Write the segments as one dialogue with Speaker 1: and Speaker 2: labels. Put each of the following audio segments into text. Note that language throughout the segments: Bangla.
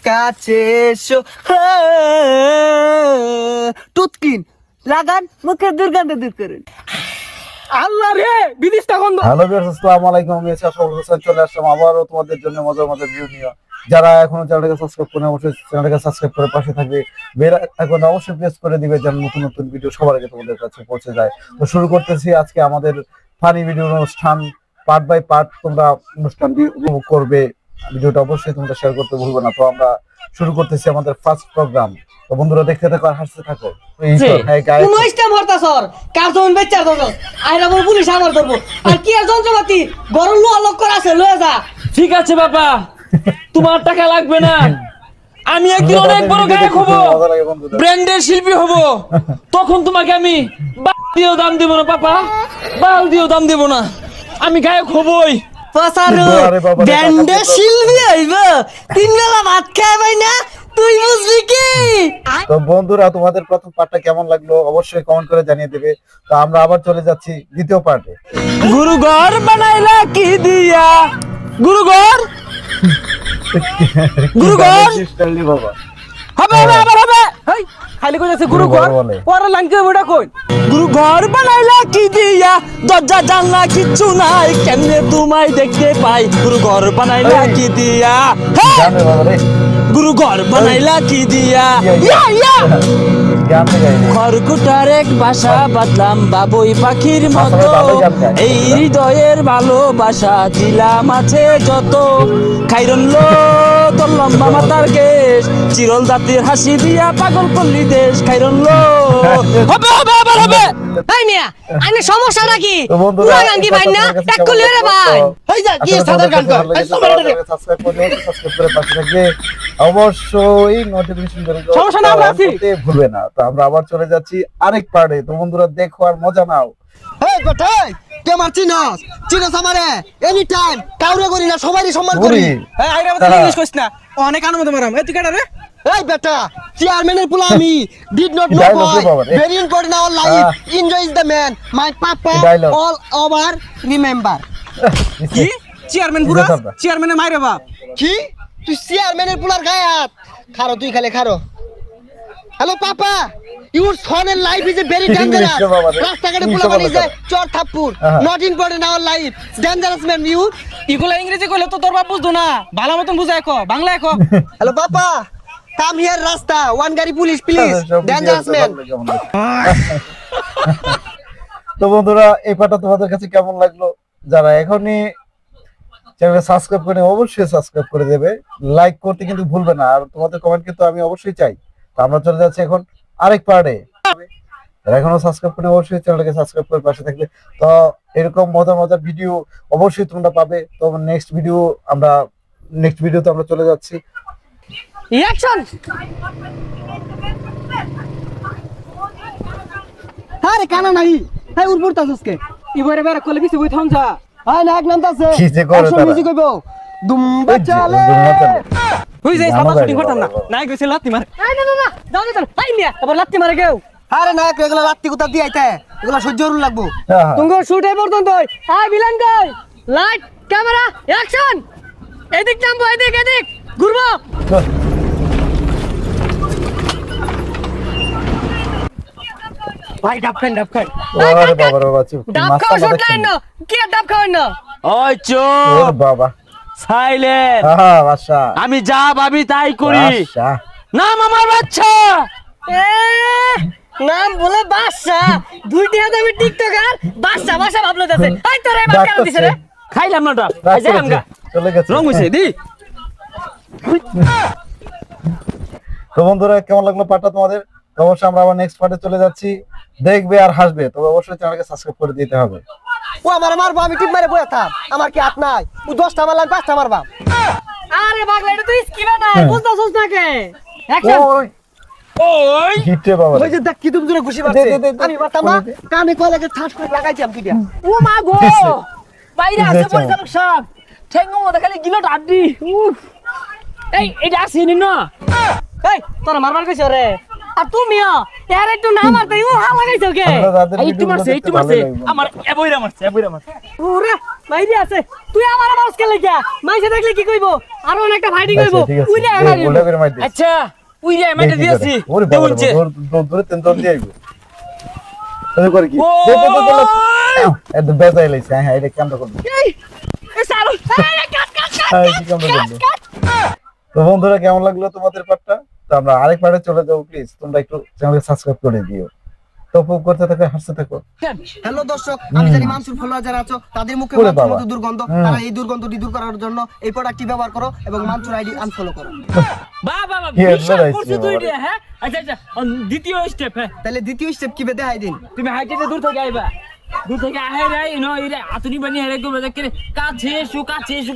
Speaker 1: কাছে এসো টুটকিন লাগান মুখে দুর্গন্ধ দূর করুন।
Speaker 2: আল্লাহ রে বিদিশটা গন্ধ।
Speaker 3: হ্যালো ভিউয়ার্স, আসসালামু আলাইকুম। আমি সফল হোসেন চলে আসলাম আবারও তোমাদের জন্য মজার মজার ভিডিও নিয়ে। যারা এখনো চ্যানেলটাকে সাবস্ক্রাইব করে অবশ্যই চ্যানেলটাকে সাবস্ক্রাইব করে পাশে থাকবে, বেল আইকন অবশ্যই প্রেস করে দিবে যেন নতুন নতুন ভিডিও সবার আগে তোমাদের কাছে পৌঁছে যায়। তো শুরু করতেছি আজকে আমাদের ফানি ভিডিও অনুষ্ঠান, পার্ট বাই পার্ট তোমরা অনুষ্ঠানটি উপভোগ করবে। ভিডিওটা অবশ্যই তোমরা শেয়ার করতে ভুলবে না। তো আমরা শুরু করতেছি আমাদের ফার্স্ট প্রোগ্রাম। তো বন্ধুরা দেখতে থাকো আর হাসতে থাকো।
Speaker 2: কোন ইসলাম হরতাছর কার্জন বেচার দছ আইরা বল পুলিশ আমার ধরবো আর কি আর যন্ত্রপাতি গরম লোহা লক করা আছে লয়ে যা।
Speaker 4: ঠিক আছে বাবা, তোমার টাকা লাগবে না। আমি একদিন অনেক বড় গায়ক হব, ব্র্যান্ডের শিল্পী হব, তখন তোমাকে আমি বাল দিয়েও দাম দেব না পাপা, বাল দিয়েও দাম দেব না। আমি গায়ক হবই।
Speaker 2: পাসারু ব্যান্ডের শিল্পী হইব, তিন বেলা ভাত খাওয়াই না, তুই বুঝবি কি?
Speaker 3: তো বন্ধুরা তোমাদের প্রথম পার্টটা কেমন লাগলো অবশ্যই কমেন্ট করে জানিয়ে দেবে। তো আমরা আবার চলে যাচ্ছি দ্বিতীয় পার্টে।
Speaker 4: গুরু ঘর বানাইলা কি দিয়া, গুরু ঘর গুরু ঘর
Speaker 3: বাবা
Speaker 4: হবে হবে আবার হবে। হেই খালি কইছে গুরু ঘর, পরে লাইন কে বড় কই। গুরু ঘর বানাইলা কি দিয়া, দরজা জানলা কিচ্ছু নাই, কেমনে তোমায় দেখতে পাই। গুরু ঘর বানাইলা কি দিয়া,
Speaker 3: জানে বাবা রে,
Speaker 4: গুরু ঘর বানাইলা কি দিয়া। ইয়া ইয়া খড়কুটার এক বাসা বাঁধলাম বাবুই পাখির মতো, এই হৃদয়ের ভালোবাসা দিলাম আছে যত। খাইরন লো তোর লম্বা মাথার কেশ, চিরল দাঁতের হাসি দিয়া পাগল করলি দেশ। খাইরন লো হবে হবে আবার হবে।
Speaker 2: এই মিয়া আইনে সমস্যাটা কি?
Speaker 3: বন্ধুরা
Speaker 2: পুরা গান কি ভাই না এক কলি রে ভাই।
Speaker 1: এই যা কি সাদার গান কর
Speaker 3: সাবস্ক্রাইব করে পাশে থাকবে, অবশ্যই নোটিফিকেশন বেল করতে ভুলবে না। তো আমরা আবার চলে যাচ্ছি আরেক পার্টে। তো বন্ধুরা দেখো আর মজা নাও।
Speaker 1: এই বেটাই কে মারছিস চিনস আমারে এনি টাইম কাউরে করি না সবারই সম্মান করি।
Speaker 2: এই আইরা বল ইংলিশ কইছ না অনেক আনন্দ মারাম। এই তুই কেডা রে?
Speaker 1: এই বেটা চেয়ারম্যানের পোলা আমি, did not know boy, very important our life, enjoy is the man, my papa all over remember.
Speaker 2: কি চেয়ারম্যান পুরা চেয়ারম্যানের মাইরে বাপ।
Speaker 1: কি তুই চেয়ারম্যানের পোলার গায়ে হাত খারো, তুই খালি খারো। হ্যালো পাপা, ইউর সনের life is a very dangerous. রাস্তাঘাটে পোলা বানিয়ে যায় চর থাপ্পুর, not important our life, dangerous man you.
Speaker 2: ইগুলা ইংরেজি কইলে তো তোর বাপ বুঝতো না, ভালো মতন বুঝায় কো, বাংলায় কো।
Speaker 1: হ্যালো পাপা, কাম হিয়ার রাস্তা, ওয়ান গাড়ি পুলিশ প্লিজ, ডেঞ্জারাস ম্যান।
Speaker 3: তো বন্ধুরা এই পার্টটা তোমাদের কাছে কেমন লাগলো? যারা এখনই চ্যানেলটা সাবস্ক্রাইব করে অবশ্যই সাবস্ক্রাইব করে দেবে, লাইক করতে কিন্তু ভুলবে না, আর তোমাদের কমেন্ট কিন্তু আমি অবশ্যই চাই। তো আমরা চলে যাচ্ছি এখন আরেক পার্টে। যারা এখনো সাবস্ক্রাইব করে অবশ্যই চ্যানেলটাকে সাবস্ক্রাইব করে পাশে থাকবে। তো এরকম মজার মজার ভিডিও অবশ্যই তোমরা পাবে। তো নেক্সট ভিডিওতে আমরা চলে যাচ্ছি।
Speaker 2: অ্যাকশন।
Speaker 1: আরে কানা নাই, এই উড় পড়তাছস কে?
Speaker 2: ইবরে বেরে কলে বিছে বই থন যা।
Speaker 1: আয় নাক নামতাছে,
Speaker 3: কি যে করে তারা?
Speaker 1: মিউজিক কইবো দুম্বা চালে।
Speaker 2: হই যাই সাদা শুটিং করতাম না, নাই কইছে লাত্তি মারে। এই না না না দাও দে তোর হাই মিয়া তারপর লাত্তি মারে কেউ।
Speaker 1: আরে নাক এগুলা লাত্তি কুতা দি আইতে, এগুলা সহ্য করুন লাগবো।
Speaker 2: তুঙ্গ শুট এ পর্যন্ত হাই ভিলেন কই, লাইট ক্যামেরা অ্যাকশন। এদিক নামবো, এদিক এদিক ঘুরবো। ভাই ডাব খান ডাব খান।
Speaker 3: আরে বাবা রে বাচ্চা,
Speaker 2: ডাব খাওয়া শুট লাইন না, কি ডাব খাওয়াই না?
Speaker 4: ওই চো
Speaker 3: ওরে বাবা
Speaker 4: সাইলেন্ট।
Speaker 3: হ্যাঁ বাদশা,
Speaker 4: আমি যা ভাবি তাই করি।
Speaker 3: বাদশা
Speaker 4: নাম আমার বাচ্চা।
Speaker 2: নাম বলে বাদশা, দুইটি হাতে আমি টিকটকার বাদশা বাদশা ভাবলো যাচ্ছে। এই তোরে বাদ কেন দিছ রে?
Speaker 4: খাইলাম না ডাব, আই যাই আমগা
Speaker 3: চলে গেছে।
Speaker 4: রং হইছে দি।
Speaker 3: তো বন্ধুরা কেমন লাগলো পার্টটা তোমাদের? তো অবশ্যই আমরা আবার নেক্সট পার্টে চলে যাচ্ছি, দেখবে আর হাসবে। তবে অবশ্যই চ্যানেলকে সাবস্ক্রাইব করে দিতে হবে।
Speaker 1: ও আমার মারবো, আমি টিপ মারে বইয়া থাম, আমার কি হাত নাই? ও 10টা মারলাম 5টা মারবা।
Speaker 2: আরে পাগলা এটা তো স্কিল না, বুঝতাছস না কে? অ্যাকশন।
Speaker 3: ওই
Speaker 4: ওই
Speaker 3: হিটে বাবা
Speaker 1: ওই যে দেখ কি তুমি জোরে খুশি পাচ্ছে, আমি মারতাম না, কানে কয় লাগে ঠাস করে লাগাইছিলাম দুইটা।
Speaker 2: ও মা গো বাইরে আছে পরিচালক সাহেব, ঠেঙ্গো মধ্যে খালি গিলো ডাড্ডি। উফ এই এটা আসেনি না। এই তোরা মারবার কইছ রে, আর তুমিও এর একটু না মারতে ও হালা গাইছো কে
Speaker 3: আমরা তাদের
Speaker 4: একটু
Speaker 3: ভিডিওগুলো
Speaker 4: মারছে
Speaker 3: দেখতে ভালো লাগবে।
Speaker 4: আমার এবইরা মারছে
Speaker 2: ওরে মাইরি আছে তুই আমার মারস কে লাগা মাইসে দেখলে কি কইবো আরো অনেকটা ফাইটিং হইবো
Speaker 3: আচ্ছা, ঠিক আছে।
Speaker 2: উইরা
Speaker 3: এই
Speaker 2: মারিবো
Speaker 3: গোল্ডা করে মার দে।
Speaker 4: আচ্ছা উইরা মাইটা
Speaker 3: দেখি
Speaker 4: দিয়েছি
Speaker 3: করে। ওরে বাবা রে,
Speaker 4: দেউনছে
Speaker 3: ধরে তিন দর দিয়ে আইবো। তাহলে করে কি?
Speaker 4: ও
Speaker 3: দে, দে, দে, দে। একদম বেজাই লাইছে। হ্যাঁ, এটা কেমন করব?
Speaker 2: এ সারু এই কাট কাট কাট
Speaker 3: হ্যাঁ, কি কেমন করব? তো বন্ধুরা কেমন লাগলো তোমাদের পার্টটা? তো আমরা আরেক পার্টে চলে যাবো প্লিজ। তোমরা একটু চ্যানেলকে সাবস্ক্রাইব করে দিও। তো উপভোগ করতে থাকো, হাসতে থাকো।
Speaker 1: হ্যালো দর্শক, আমি জানি মানসুর ফলোয়ার যারা আছো তাদের মুখে
Speaker 3: ওরে
Speaker 1: মানসুর
Speaker 3: বাবা।
Speaker 1: মতো দুর্গন্ধ, তারা এই দুর্গন্ধটি দূর করার জন্য এই প্রোডাক্টটি ব্যবহার করো এবং মানসুর আইডি আনফলো করো।
Speaker 4: বাবা
Speaker 3: কি
Speaker 4: বিশাল
Speaker 3: advice
Speaker 4: করছিস তুই
Speaker 3: বাবা।
Speaker 4: রে হ্যাঁ আচ্ছা আচ্ছা দ্বিতীয় স্টেপ হ্যাঁ
Speaker 1: তাহলে দ্বিতীয় স্টেপ কি বেদে হাই দিন?
Speaker 4: তুমি হাইটে দূর থেকে আইবা দূর থেকে আহে রাই নো ইরে আতুনি বানি হেরে গোবে দেখে কাছে এসো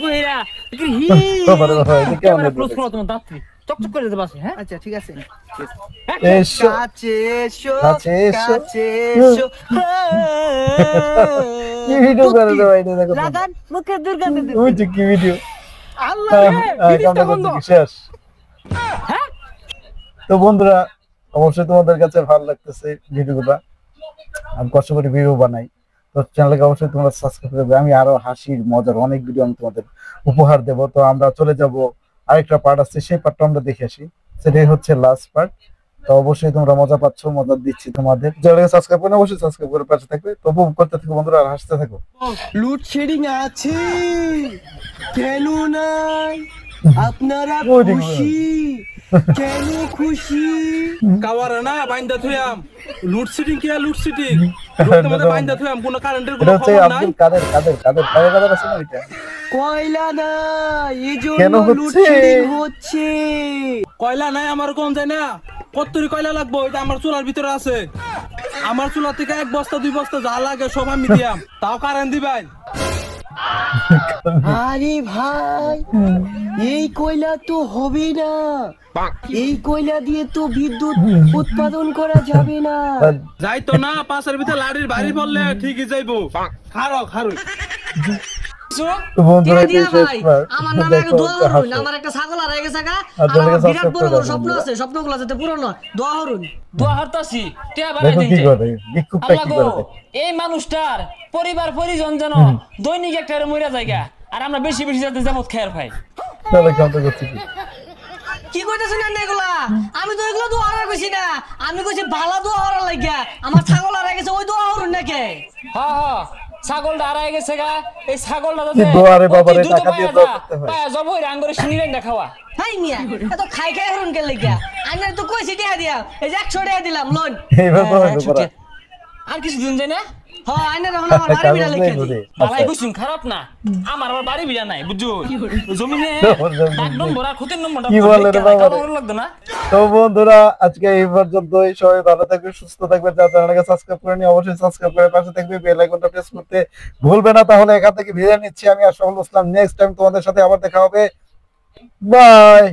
Speaker 4: কইরা কি হি
Speaker 3: বাবা রে বাবা, এটা কেমন
Speaker 4: ক্লোজ করো তোমার দাঁত চকচক করে দিতে পারছে হ্যাঁ
Speaker 1: আচ্ছা ঠিক আছে।
Speaker 3: এসো
Speaker 1: কাছে এসো,
Speaker 3: কাছে এসো।
Speaker 1: কাছে এসো।
Speaker 3: কি ভিডিও করে দাও এটা দেখো।
Speaker 1: লাগান মুখে দুর্গন্ধ দিন।
Speaker 3: ওই যে কি ভিডিও।
Speaker 4: আল্লাহ রে
Speaker 3: কেমন করছে কি শেষ?
Speaker 4: হ্যাঁ
Speaker 3: তো বন্ধুরা অবশ্যই তোমাদের কাছে ভালো লাগতেছে ভিডিওগুলো। আমি কষ্ট করে ভিডিও বানাই, তো চ্যানেলকে অবশ্যই তোমরা সাবস্ক্রাইব করবে। আমি আরো হাসির মজার অনেক ভিডিও আমি তোমাদের উপহার দেব। তো আমরা চলে যাব আরেকটা পার্ট আছে, সেই পার্টটা আমরা দেখে আসি। সেটাই হচ্ছে লাস্ট পার্ট। তো অবশ্যই তোমরা মজা পাচ্ছ, মজা দিচ্ছি তোমাদের। চ্যানেলকে সাবস্ক্রাইব করে অবশ্যই সাবস্ক্রাইব করে পাশে থাকবে। তো উপভোগ করতে থাকো বন্ধুরা, আর হাসতে থাকো।
Speaker 1: লোডশেডিং আছে কেন নাই? আপনারা
Speaker 3: ওই দিকে
Speaker 1: খুশি কেন খুশি?
Speaker 5: কাওয়ারে না বাইন্দা থুয়াম লুডসিটিং কি লুডসিটিং রোডের মধ্যে বাইন্দা থুয়াম কোনো কারেন্টের
Speaker 3: এটা
Speaker 5: কোনো
Speaker 3: হচ্ছে
Speaker 5: খবর নাই
Speaker 3: আব্দুল কাদের আছে না এটা?
Speaker 1: কয়লা নাই
Speaker 3: কেন
Speaker 1: এজন্য
Speaker 3: হচ্ছে?
Speaker 1: লোডশেডিং হচ্ছে।
Speaker 5: কয়লা নাই আমার কোন যায় না কতরি কয়লা লাগবে ওইটা আমার চুলার ভিতরে আছে আমার চুলা থেকে 1 বস্তা 2 বস্তা যা লাগে সব আমি দিয়াম তাও কারেন্ট দিবাই
Speaker 1: আরে ভাই এই কয়লা তো হবে না, এই কয়লা দিয়ে তো বিদ্যুৎ উৎপাদন করা যাবে না।
Speaker 5: যাই তো না পাশের ভিতরে লাড়ির বাড়ি পড়লে ঠিকই যাইবো খারো
Speaker 3: তো বন্ধুরা
Speaker 2: দিয়া
Speaker 3: এটা শেষ
Speaker 2: ভাই
Speaker 3: part।
Speaker 2: আমার নামে
Speaker 3: দেখো,
Speaker 2: একটু দোয়া করুন
Speaker 3: হাসো।
Speaker 2: আমার একটা ছাগল আর গেছে গা
Speaker 3: আর
Speaker 2: আর
Speaker 3: চ্যানেলকে
Speaker 2: আমার বিরাট
Speaker 3: subscribe
Speaker 2: বড়
Speaker 3: করে
Speaker 2: বড়
Speaker 3: দাও
Speaker 2: স্বপ্ন
Speaker 3: বন্ধুরা।
Speaker 2: আছে স্বপ্নগুলো যাতে পূরণ হয় দোয়া করুন
Speaker 4: দোয়া হরতাছি টিয়া বাড়াই
Speaker 3: দেখো কি
Speaker 4: দিনছে
Speaker 3: করে, বিক্ষোভটা
Speaker 4: আল্লাহ
Speaker 3: কি
Speaker 4: গো
Speaker 3: করে দেখো।
Speaker 4: এই মানুষটার পরিবার পরিজন যেন দৈনিক একটা মইরা জায়গা আর আমরা বেশি বেশি যাতে যেমন খেয়ার পাই
Speaker 3: তাহলে কেমন করছি কি?
Speaker 2: কি কইতেছেন না এগুলা আমি তো এগুলো দোয়া আর কইছি না আমি কইছি ভালো দোয়া হওয়ার লাগিয়া আমার ছাগল আর গেছে ওই দোয়া হরুন নাকি
Speaker 4: হ্যাঁ ছাগলটা হারাই গেছে গা এই ছাগলটা
Speaker 3: কি দোয়া রে বাবা রে, টাকা দিয়ে দোয়া করতে হয়।
Speaker 4: পায়া যাব ওই রাঙ্গরে শুনিলেন দেখাওয়া
Speaker 2: হাই মিয়া এত খাই খাই হরুন কে লাগিয়া আমি তো কইছি টাকা দিয়া এই যে 100 টাকা দিলাম লোন
Speaker 3: এইবার তো হইলো পড়া।
Speaker 4: আর কিছু দিন যায় না
Speaker 2: হ্যাঁ আইনা এখন আমার বাড়ি বিড়া লিখে দি
Speaker 4: বালাই বুঝুন খারাপ না আমার আবার বাড়ি বিয়া নাই বুঝছো জমিনে একদম বড় ক্ষতির নম্বরটা
Speaker 3: কি বলে রে বাবা রে?
Speaker 4: ভালো লাগতো না
Speaker 3: তো বন্ধুরা আজকে এই পর্যন্তই। সবাই ভালো থাকবে, সুস্থ থাকবে। যারা চ্যানেলকে সাবস্ক্রাইব করেনি অবশ্যই সাবস্ক্রাইব করে পাশে থাকবে, বেল আইকনটা প্রেস করতে ভুলবে না। তাহলে এখান থেকে বিদায় নিচ্ছি আমি, আশরাফুল ইসলাম। নেক্সট টাইম তোমাদের সাথে আবার দেখা হবে। বাই।